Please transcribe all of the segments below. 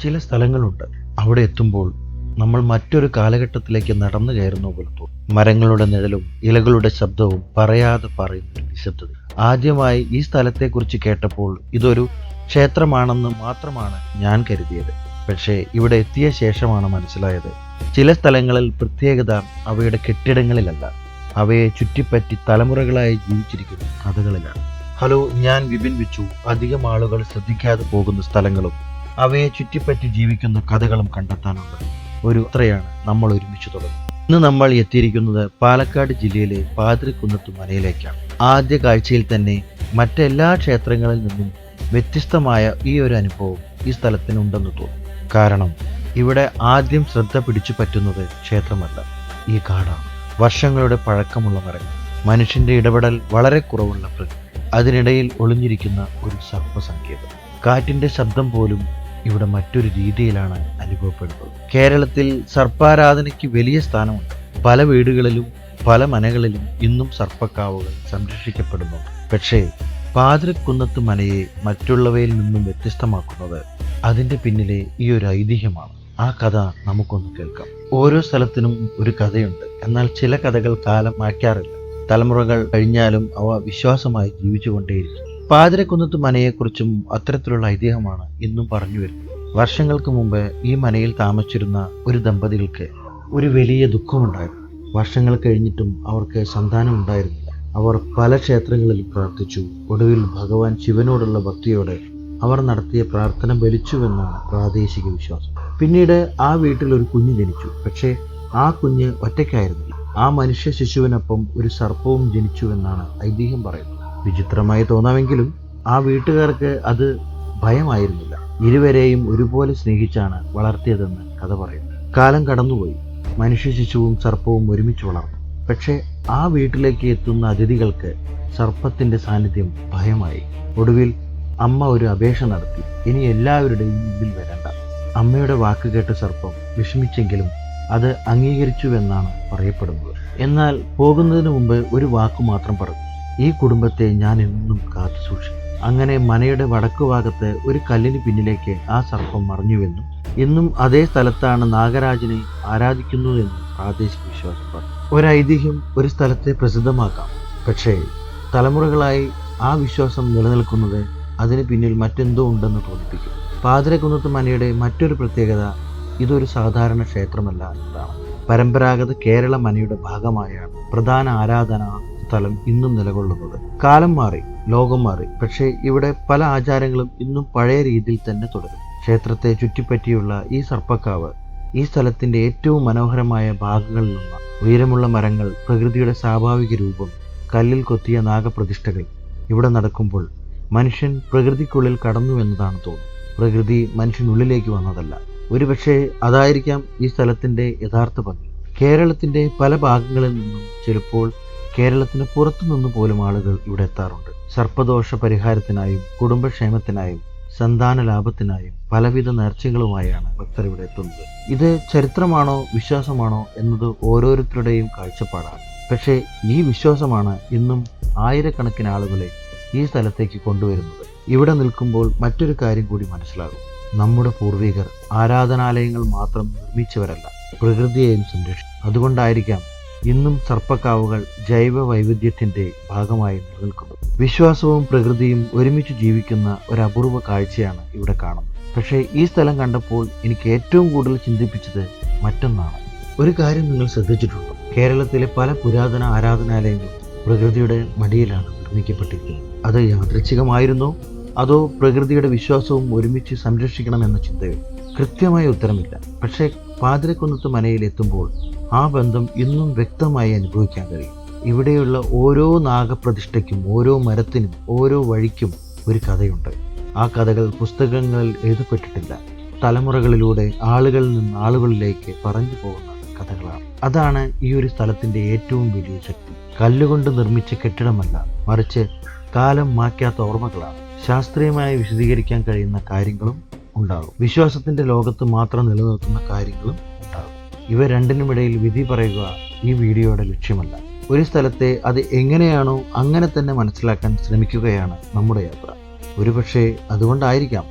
ചില സ്ഥലങ്ങളുണ്ട്, അവിടെ എത്തുമ്പോൾ നമ്മൾ മറ്റൊരു കാലഘട്ടത്തിലേക്ക് നടന്നു കയറുന്ന പോലെ തോന്നും. മരങ്ങളുടെ നിഴലും ഇലകളുടെ ശബ്ദവും പറയാതെ പറയുന്ന ഒരു നിശബ്ദത. ആദ്യമായി ഈ സ്ഥലത്തെക്കുറിച്ച് കേട്ടപ്പോൾ ഇതൊരു ക്ഷേത്രമാണെന്ന് മാത്രമാണ് ഞാൻ കരുതിയത്. പക്ഷേ ഇവിടെ എത്തിയ ശേഷമാണ് മനസ്സിലായത്, ചില സ്ഥലങ്ങളിൽ പ്രത്യേകത അവയുടെ കെട്ടിടങ്ങളിലല്ല, അവയെ ചുറ്റിപ്പറ്റി തലമുറകളായി ജീവിച്ചിരിക്കുന്ന കഥകളിലാണ്. ഹലോ, ഞാൻ വിപിൻ വിച്ചു. അധികം ആളുകൾ ശ്രദ്ധിക്കാതെ പോകുന്ന സ്ഥലങ്ങളും അവയെ ചുറ്റിപ്പറ്റി ജീവിക്കുന്ന കഥകളും കണ്ടെത്താനുണ്ട് ഒരു യാത്രയാണ് നമ്മൾ ഒരുമിച്ച് തുടങ്ങും. ഇന്ന് നമ്മൾ എത്തിയിരിക്കുന്നത് പാലക്കാട് ജില്ലയിലെ പാതിരിക്കുന്നത്ത് മനയിലേക്കാണ്. ആദ്യ കാഴ്ചയിൽ തന്നെ മറ്റെല്ലാ ക്ഷേത്രങ്ങളിൽ നിന്നും വ്യത്യസ്തമായ ഈ ഒരു അനുഭവം ഈ സ്ഥലത്തിനുണ്ടെന്ന് തോന്നും. കാരണം ഇവിടെ ആദ്യം ശ്രദ്ധ പിടിച്ചു പറ്റുന്നത് ക്ഷേത്രമല്ല, ഈ കാടാണ്. വർഷങ്ങളുടെ പഴക്കമുള്ള മരങ്ങൾ, മനുഷ്യന്റെ ഇടപെടൽ വളരെ കുറവുള്ള പ്രകൃതി, അതിനിടയിൽ ഒളിഞ്ഞിരിക്കുന്ന ഒരു സർപ്പസങ്കേതം. കാറ്റിന്റെ ശബ്ദം പോലും ഇവിടെ മറ്റൊരു രീതിയിലാണ് അനുഭവപ്പെടുന്നത്. കേരളത്തിൽ സർപ്പാരാധനയ്ക്ക് വലിയ സ്ഥാനമുണ്ട്. പല വീടുകളിലും പല മനകളിലും ഇന്നും സർപ്പക്കാവുകൾ സംരക്ഷിക്കപ്പെടുന്നു. പക്ഷേ പാതിരക്കുന്നത്ത് മനയെ മറ്റുള്ളവയിൽ നിന്നും വ്യത്യസ്തമാക്കുന്നത് അതിൻ്റെ പിന്നിലെ ഈ ഒരു ഐതിഹ്യമാണ്. ആ കഥ നമുക്കൊന്ന് കേൾക്കാം. ഓരോ സ്ഥലത്തിനും ഒരു കഥയുണ്ട്. എന്നാൽ ചില കഥകൾ കാലം മാറ്റാറില്ല. തലമുറകൾ കഴിഞ്ഞാലും അവ വിശ്വാസമായി ജീവിച്ചുകൊണ്ടേയിരിക്കും. പാതിരക്കുന്നത്ത് മനയെക്കുറിച്ചും അത്തരത്തിലുള്ള ഐതിഹ്യമാണ് ഇന്നും പറഞ്ഞു വരുന്നത്. വർഷങ്ങൾക്ക് മുമ്പ് ഈ മനയിൽ താമസിച്ചിരുന്ന ഒരു ദമ്പതികൾക്ക് ഒരു വലിയ ദുഃഖമുണ്ടായിരുന്നു. വർഷങ്ങൾ കഴിഞ്ഞിട്ടും അവർക്ക് സന്താനം ഉണ്ടായിരുന്നില്ല. അവർ പല ക്ഷേത്രങ്ങളിലും പ്രാർത്ഥിച്ചു. ഒടുവിൽ ഭഗവാൻ ശിവനോടുള്ള ഭക്തിയോടെ അവർ നടത്തിയ പ്രാർത്ഥന ഫലിച്ചുവെന്നാണ് പ്രാദേശിക വിശ്വാസം. പിന്നീട് ആ വീട്ടിൽ ഒരു കുഞ്ഞ് ജനിച്ചു. പക്ഷേ ആ കുഞ്ഞ് ഒറ്റയ്ക്കായിരുന്നില്ല. ആ മനുഷ്യ ശിശുവിനൊപ്പം ഒരു സർപ്പവും ജനിച്ചുവെന്നാണ് ഐതിഹ്യം പറയുന്നത്. വിചിത്രമായി തോന്നാമെങ്കിലും ആ വീട്ടുകാർക്ക് അത് ഭയമായിരുന്നില്ല. ഇരുവരെയും ഒരുപോലെ സ്നേഹിച്ചാണ് വളർത്തിയതെന്ന് കഥ പറയുന്നു. കാലം കടന്നുപോയി. മനുഷ്യ ശിശുവും സർപ്പവും ഒരുമിച്ച് വളർന്നു. പക്ഷേ ആ വീട്ടിലേക്ക് എത്തുന്ന അതിഥികൾക്ക് സർപ്പത്തിന്റെ സാന്നിധ്യം ഭയമായി. ഒടുവിൽ അമ്മ ഒരു അപേക്ഷ നടത്തി, ഇനി എല്ലാവരുടെയും മുമ്പിൽ വരണ്ട. അമ്മയുടെ വാക്ക് കേട്ട സർപ്പം വിഷമിച്ചെങ്കിലും അത് അംഗീകരിച്ചുവെന്നാണ് പറയപ്പെടുന്നത്. എന്നാൽ പോകുന്നതിന് മുമ്പ് ഒരു വാക്കു മാത്രം പറഞ്ഞു, ഈ കുടുംബത്തെ ഞാൻ എന്നും കാത്തു സൂക്ഷിക്കും. അങ്ങനെ മനയുടെ വടക്കുഭാഗത്ത് ഒരു കല്ലിന് പിന്നിലേക്ക് ആ സർപ്പം മറിഞ്ഞുവെന്നും ഇന്നും അതേ സ്ഥലത്താണ് നാഗരാജനെ ആരാധിക്കുന്നുവെന്നും പ്രാദേശിക വിശ്വാസം പറഞ്ഞു. ഒരു ഐതിഹ്യം ഒരു സ്ഥലത്തെ പ്രസിദ്ധമാക്കാം, പക്ഷേ തലമുറകളായി ആ വിശ്വാസം നിലനിൽക്കുന്നത് അതിന് പിന്നിൽ മറ്റെന്തോ ഉണ്ടെന്ന് തോന്നിപ്പിക്കും. പാതിരക്കുന്നത്ത് മനയുടെ മറ്റൊരു പ്രത്യേകത ഇതൊരു സാധാരണ ക്ഷേത്രമല്ല എന്നതാണ്. പരമ്പരാഗത കേരള മനയുടെ ഭാഗമായാണ് പ്രധാന ആരാധനാ സ്ഥലം ഇന്നും നിലകൊള്ളുന്നത്. കാലം മാറി, ലോകം മാറി, പക്ഷേ ഇവിടെ പല ആചാരങ്ങളും ഇന്നും പഴയ രീതിയിൽ തന്നെ തുടരും. ക്ഷേത്രത്തെ ചുറ്റിപ്പറ്റിയുള്ള ഈ സർപ്പക്കാവ് ഈ സ്ഥലത്തിന്റെ ഏറ്റവും മനോഹരമായ ഭാഗങ്ങളിലൊന്നാണ്. ഉയരമുള്ള മരങ്ങൾ, പ്രകൃതിയുടെ സ്വാഭാവിക രൂപം, കല്ലിൽ കൊത്തിയ നാഗപ്രതിഷ്ഠകൾ. ഇവിടെ നടക്കുമ്പോൾ മനുഷ്യൻ പ്രകൃതിക്കുള്ളിൽ കടന്നു എന്നതാണ് തോന്നുന്നത്. പ്രകൃതി മനുഷ്യനുള്ളിലേക്ക് വന്നതല്ല. ഒരുപക്ഷെ അതായിരിക്കാം ഈ സ്ഥലത്തിന്റെ യഥാർത്ഥ ഭംഗി. കേരളത്തിന്റെ പല ഭാഗങ്ങളിൽ നിന്നും, ചിലപ്പോൾ കേരളത്തിന് പുറത്തു നിന്ന് പോലും ആളുകൾ ഇവിടെ എത്താറുണ്ട്. സർപ്പദോഷ പരിഹാരത്തിനായും കുടുംബക്ഷേമത്തിനായും സന്താന ലാഭത്തിനായും പലവിധ നേർച്ചകളുമായാണ് ഭക്തർ ഇവിടെ എത്തുന്നത്. ഇത് ചരിത്രമാണോ വിശ്വാസമാണോ എന്നത് ഓരോരുത്തരുടെയും കാഴ്ചപ്പാടാണ്. പക്ഷേ ഈ വിശ്വാസമാണ് ഇന്നും ആയിരക്കണക്കിന് ആളുകളെ ഈ സ്ഥലത്തേക്ക് കൊണ്ടുവരുന്നത്. ഇവിടെ നിൽക്കുമ്പോൾ മറ്റൊരു കാര്യം കൂടി മനസ്സിലാകും. നമ്മുടെ പൂർവികർ ആരാധനാലയങ്ങൾ മാത്രം നിർമ്മിച്ചവരല്ല, പ്രകൃതിയെയും സംരക്ഷിച്ചു. അതുകൊണ്ടായിരിക്കാം ഇന്നും സർപ്പക്കാവുകൾ ജൈവ വൈവിധ്യത്തിന്റെ ഭാഗമായി നിലനിൽക്കുന്നത്. വിശ്വാസവും പ്രകൃതിയും ഒരുമിച്ച് ജീവിക്കുന്ന ഒരു അപൂർവ കാഴ്ചയാണ് ഇവിടെ കാണുന്നത്. പക്ഷേ ഈ സ്ഥലം കണ്ടപ്പോൾ എനിക്ക് ഏറ്റവും കൂടുതൽ ചിന്തിപ്പിച്ചത് മറ്റൊന്നാണ്. ഒരു കാര്യം നിങ്ങൾ ശ്രദ്ധിച്ചിട്ടുണ്ടോ? കേരളത്തിലെ പല പുരാതന ആരാധനാലയങ്ങളും പ്രകൃതിയുടെ മടിയിലാണ് നിർമ്മിക്കപ്പെട്ടിരിക്കുന്നത്. അത് യാദൃച്ഛികമായിരുന്നോ അതോ പ്രകൃതിയുടെ വിശ്വാസവും ഒരുമിച്ച് സംരക്ഷിക്കണമെന്ന ചിന്തയോ? കൃത്യമായ ഉത്തരമില്ല. പക്ഷേ പാതിരക്കുന്നത്ത് മനയിൽ എത്തുമ്പോൾ ആ ബന്ധം ഇന്നും വ്യക്തമായി അനുഭവിക്കാൻ കഴിയും. ഇവിടെയുള്ള ഓരോ നാഗപ്രതിഷ്ഠയ്ക്കും, ഓരോ മരത്തിനും, ഓരോ വഴിക്കും ഒരു കഥയുണ്ട്. ആ കഥകൾ പുസ്തകങ്ങളിൽ എഴുതപ്പെട്ടിട്ടില്ല. തലമുറകളിലൂടെ ആളുകളിൽ നിന്ന് ആളുകളിലേക്ക് പറഞ്ഞു പോകുന്ന കഥകളാണ്. അതാണ് ഈ ഒരു സ്ഥലത്തിന്റെ ഏറ്റവും വലിയ ശക്തി. കല്ലുകൊണ്ട് നിർമ്മിച്ച കെട്ടിടമല്ല, മറിച്ച് കാലം മാറ്റാത്ത ഓർമ്മകളാണ്. ശാസ്ത്രീയമായി വിശദീകരിക്കാൻ കഴിയുന്ന കാര്യങ്ങളും ഉണ്ടാകും, വിശ്വാസത്തിന്റെ ലോകത്ത് മാത്രം നിലനിർത്തുന്ന കാര്യങ്ങളും ഉണ്ടാകും. ഇവ രണ്ടിനുമിടയിൽ വിധി പറയുക ഈ വീഡിയോയുടെ ലക്ഷ്യമല്ല. ഒരു സ്ഥലത്തെ അത് എങ്ങനെയാണോ അങ്ങനെ തന്നെ മനസ്സിലാക്കാൻ ശ്രമിക്കുകയാണ് നമ്മുടെ യാത്ര. ഒരുപക്ഷെ അതുകൊണ്ടായിരിക്കാം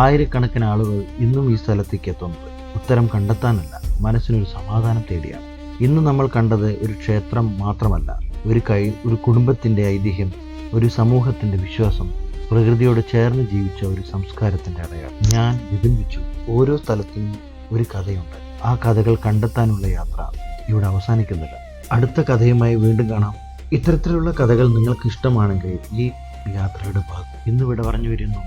ആയിരക്കണക്കിന് ആളുകൾ ഇന്നും ഈ സ്ഥലത്തേക്ക് എത്തുന്നത് ഉത്തരം കണ്ടെത്താനല്ല, മനസ്സിനൊരു സമാധാനം തേടിയാണ്. ഇന്ന് നമ്മൾ കണ്ടത് ഒരു ക്ഷേത്രം മാത്രമല്ല, ഒരു കുടുംബത്തിൻ്റെ ഐതിഹ്യം, ഒരു സമൂഹത്തിൻ്റെ വിശ്വാസം, പ്രകൃതിയോട് ചേർന്ന് ജീവിച്ച ഒരു സംസ്കാരത്തിൻ്റെ അടയാളം. ഞാൻ വിഭിന്നിച്ചു. ഓരോ സ്ഥലത്തിനും ഒരു കഥയുണ്ട്. ആ കഥകൾ കണ്ടെത്താനുള്ള യാത്ര ഇവിടെ അവസാനിക്കുന്നില്ല. അടുത്ത കഥയുമായി വീണ്ടും കാണാം. ഇത്തരത്തിലുള്ള കഥകൾ നിങ്ങൾക്ക് ഇഷ്ടമാണെങ്കിൽ ഈ യാത്രയുടെ ഭാഗം ഇന്നിവിടെ പറഞ്ഞു വരുന്നു.